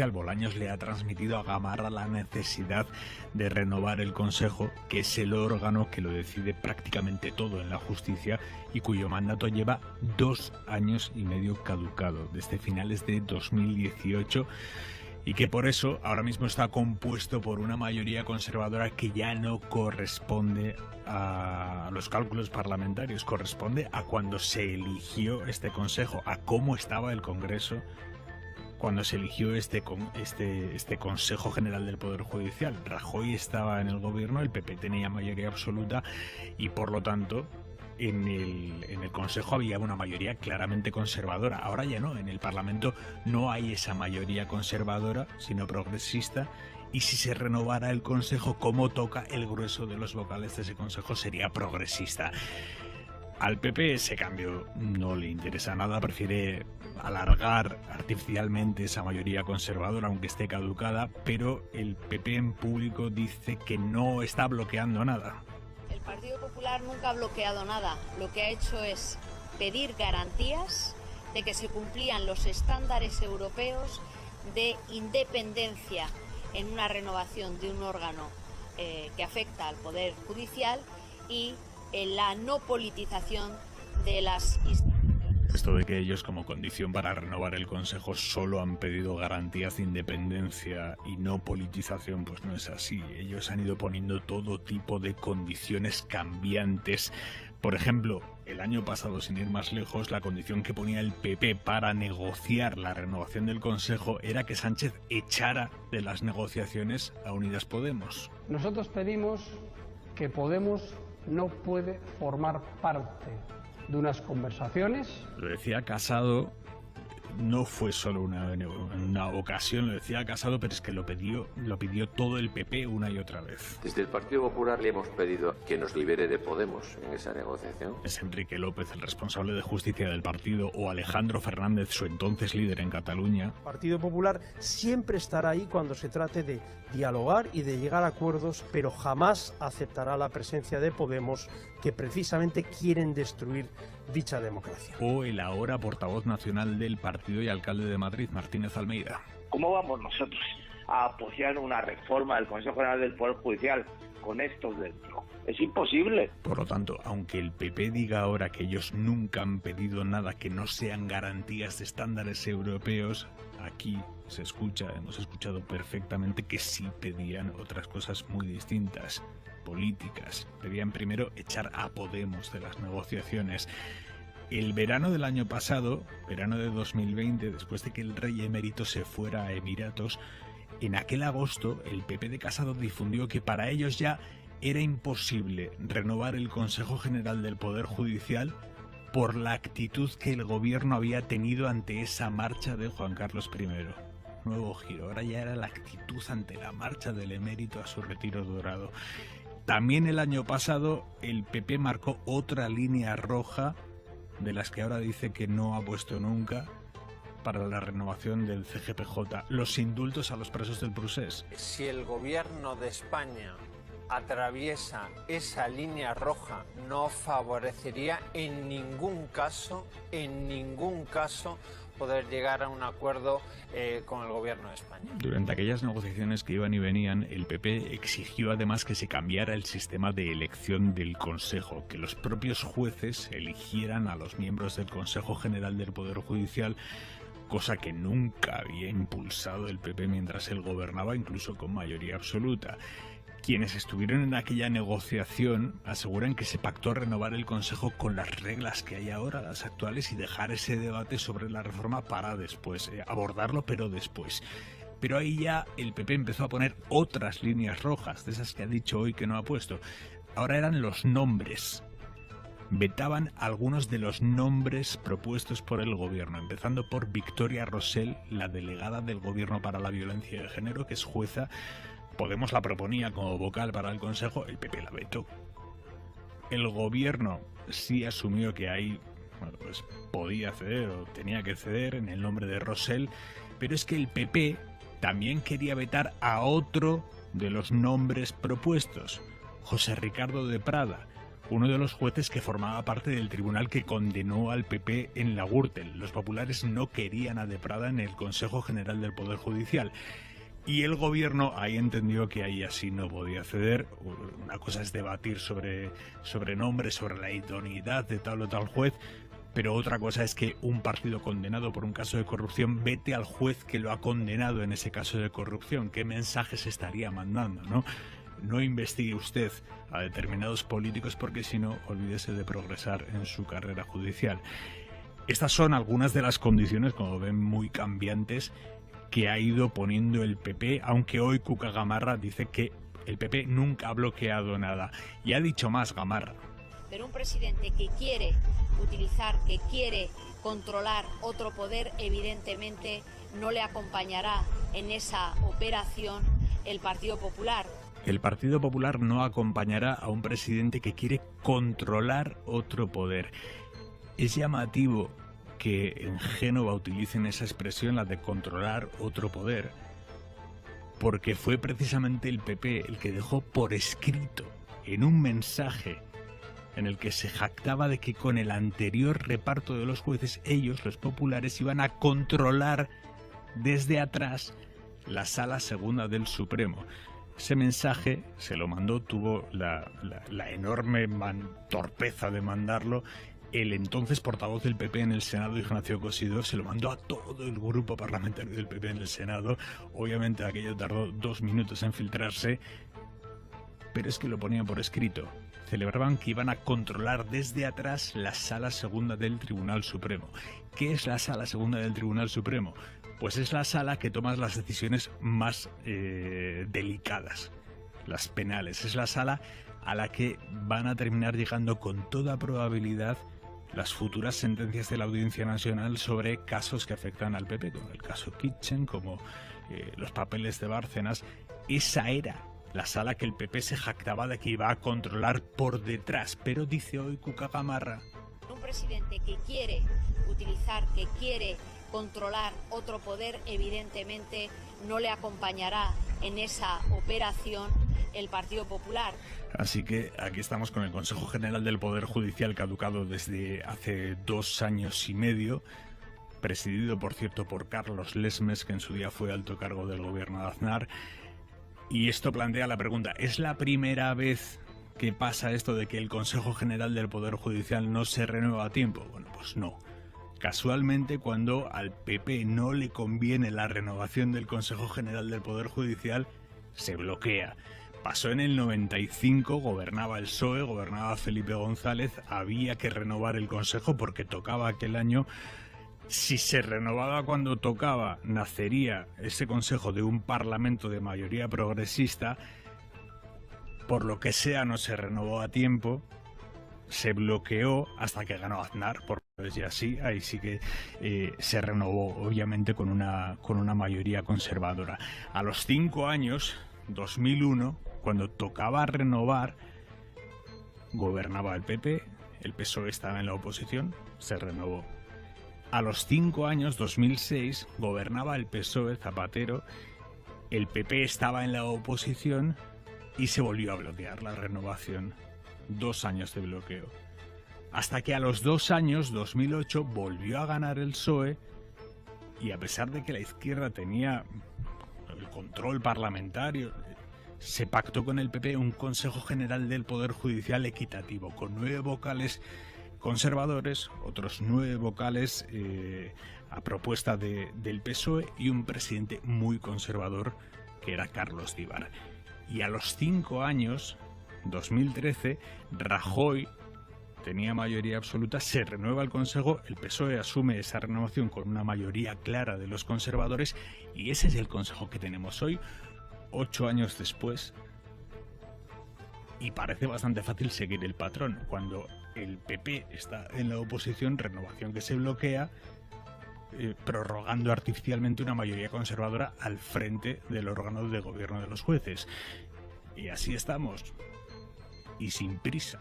Bolaños le ha transmitido a Gamarra la necesidad de renovar el Consejo, que es el órgano que lo decide prácticamente todo en la justicia y cuyo mandato lleva 2 años y medio caducado, desde finales de 2018, y que por eso ahora mismo está compuesto por una mayoría conservadora que ya no corresponde a los cálculos parlamentarios, corresponde a cuando se eligió este Consejo, a cómo estaba el Congreso cuando se eligió este Consejo General del Poder Judicial. Rajoy estaba en el gobierno, el PP tenía mayoría absoluta y por lo tanto en el Consejo había una mayoría claramente conservadora. Ahora ya no, en el Parlamento no hay esa mayoría conservadora, sino progresista, y si se renovara el Consejo, como toca, el grueso de los vocales de ese Consejo sería progresista. Al PP ese cambio no le interesa nada, prefiere alargar artificialmente esa mayoría conservadora aunque esté caducada, pero el PP en público dice que no está bloqueando nada. El Partido Popular nunca ha bloqueado nada, lo que ha hecho es pedir garantías de que se cumplían los estándares europeos de independencia en una renovación de un órgano que afecta al Poder Judicial y en la no politización de las instituciones. Esto de que ellos como condición para renovar el Consejo solo han pedido garantías de independencia y no politización, pues no es así. Ellos han ido poniendo todo tipo de condiciones cambiantes. Por ejemplo, el año pasado, sin ir más lejos, la condición que ponía el PP para negociar la renovación del Consejo era que Sánchez echara de las negociaciones a Unidas Podemos. Nosotros pedimos que Podemos no puede formar parte de unas conversaciones. Lo decía Casado, no fue solo una ocasión, lo decía Casado, pero es que lo pidió todo el PP una y otra vez. Desde el Partido Popular le hemos pedido que nos libere de Podemos en esa negociación. Es Enrique López, el responsable de justicia del partido, o Alejandro Fernández, su entonces líder en Cataluña. El Partido Popular siempre estará ahí cuando se trate de dialogar y de llegar a acuerdos, pero jamás aceptará la presencia de Podemos, que precisamente quieren destruir dicha democracia. O el ahora portavoz nacional del partido y alcalde de Madrid, Martínez Almeida. ¿Cómo vamos nosotros a apoyar una reforma del Consejo General del Poder Judicial con estos dentro? Es imposible. Por lo tanto, aunque el PP diga ahora que ellos nunca han pedido nada que no sean garantías de estándares europeos, aquí hemos escuchado perfectamente que sí pedían otras cosas muy distintas, políticas. Pedían primero echar a Podemos de las negociaciones. El verano del año pasado, verano de 2020, después de que el rey emérito se fuera a Emiratos, en aquel agosto el PP de Casado difundió que para ellos ya era imposible renovar el Consejo General del Poder Judicial por la actitud que el gobierno había tenido ante esa marcha de Juan Carlos I. Nuevo giro, ahora ya era la actitud ante la marcha del emérito a su retiro dorado. También el año pasado el PP marcó otra línea roja de las que ahora dice que no ha puesto nunca para la renovación del CGPJ, los indultos a los presos del Procés. Si el gobierno de España atraviesa esa línea roja, no favorecería en ningún caso, poder llegar a un acuerdo con el gobierno de España. Durante aquellas negociaciones que iban y venían, el PP exigió además que se cambiara el sistema de elección del Consejo, que los propios jueces eligieran a los miembros del Consejo General del Poder Judicial, cosa que nunca había impulsado el PP mientras él gobernaba, incluso con mayoría absoluta. Quienes estuvieron en aquella negociación aseguran que se pactó renovar el Consejo con las reglas que hay ahora, las actuales, y dejar ese debate sobre la reforma para después, abordarlo pero después. Pero ahí ya el PP empezó a poner otras líneas rojas, de esas que ha dicho hoy que no ha puesto. Ahora eran los nombres. Vetaban algunos de los nombres propuestos por el gobierno, empezando por Victoria Rosell, la delegada del gobierno para la violencia de género, que es jueza. Podemos la proponía como vocal para el Consejo, el PP la vetó. El gobierno sí asumió que ahí pues podía ceder o tenía que ceder en el nombre de Rosell, pero es que el PP también quería vetar a otro de los nombres propuestos, José Ricardo de Prada, uno de los jueces que formaba parte del tribunal que condenó al PP en la Gürtel. Los populares no querían a De Prada en el Consejo General del Poder Judicial. Y el gobierno ahí entendió que ahí así no podía ceder. Una cosa es debatir sobre nombres, sobre la idoneidad de tal o tal juez, pero otra cosa es que un partido condenado por un caso de corrupción vete al juez que lo ha condenado en ese caso de corrupción. ¿Qué mensajes estaría mandando, no? No investigue usted a determinados políticos porque si no, olvídese de progresar en su carrera judicial. Estas son algunas de las condiciones, como ven, muy cambiantes que ha ido poniendo el PP, aunque hoy Cuca Gamarra dice que el PP nunca ha bloqueado nada. Y ha dicho más Gamarra. Pero un presidente que quiere utilizar, que quiere controlar otro poder, evidentemente no le acompañará en esa operación el Partido Popular. El Partido Popular no acompañará a un presidente que quiere controlar otro poder. Es llamativo que en Génova utilicen esa expresión, la de controlar otro poder, porque fue precisamente el PP el que dejó por escrito en un mensaje en el que se jactaba de que con el anterior reparto de los jueces, ellos, los populares, iban a controlar desde atrás la Sala Segunda del Supremo. Ese mensaje se lo mandó, tuvo la enorme torpeza de mandarlo el entonces portavoz del PP en el Senado, Ignacio Cosidó. Se lo mandó a todo el grupo parlamentario del PP en el Senado. Obviamente aquello tardó 2 minutos en filtrarse, pero es que lo ponían por escrito. Celebraban que iban a controlar desde atrás la Sala Segunda del Tribunal Supremo. ¿Qué es la Sala Segunda del Tribunal Supremo? Pues es la sala que toma las decisiones más delicadas, las penales. Es la sala a la que van a terminar llegando con toda probabilidad las futuras sentencias de la Audiencia Nacional sobre casos que afectan al PP, como el caso Kitchen, como los papeles de Bárcenas. Esa era la sala que el PP se jactaba de que iba a controlar por detrás, pero dice hoy Cuca Gamarra. Un presidente que quiere utilizar, que quiere controlar otro poder, evidentemente no le acompañará en esa operación el Partido Popular. Así que aquí estamos con el Consejo General del Poder Judicial, caducado desde hace 2 años y medio, presidido, por cierto, por Carlos Lesmes, que en su día fue alto cargo del gobierno de Aznar. Y esto plantea la pregunta, ¿es la primera vez que pasa esto de que el Consejo General del Poder Judicial no se renueva a tiempo? Bueno, pues no. Casualmente, cuando al PP no le conviene la renovación del Consejo General del Poder Judicial, se bloquea. Pasó en el 95, gobernaba el PSOE, gobernaba Felipe González, había que renovar el Consejo porque tocaba aquel año. Si se renovaba cuando tocaba, nacería ese Consejo de un Parlamento de mayoría progresista. Por lo que sea, no se renovó a tiempo, se bloqueó hasta que ganó Aznar, y así, ahí sí que se renovó, obviamente con una mayoría conservadora. A los 5 años, 2001, cuando tocaba renovar, gobernaba el PP, el PSOE estaba en la oposición, se renovó. A los 5 años, 2006, gobernaba el PSOE, Zapatero, el PP estaba en la oposición y se volvió a bloquear la renovación. 2 años de bloqueo. Hasta que a los 2 años, 2008, volvió a ganar el PSOE y a pesar de que la izquierda tenía el control parlamentario, se pactó con el PP un Consejo General del Poder Judicial equitativo, con 9 vocales conservadores, otros 9 vocales a propuesta del PSOE y un presidente muy conservador que era Carlos Díbar. Y a los 5 años, 2013, Rajoy tenía mayoría absoluta, se renueva el Consejo, el PSOE asume esa renovación con una mayoría clara de los conservadores y ese es el Consejo que tenemos hoy, 8 años después, y parece bastante fácil seguir el patrón. Cuando el PP está en la oposición, renovación que se bloquea, prorrogando artificialmente una mayoría conservadora al frente del órgano de gobierno de los jueces. Y así estamos, y sin prisa.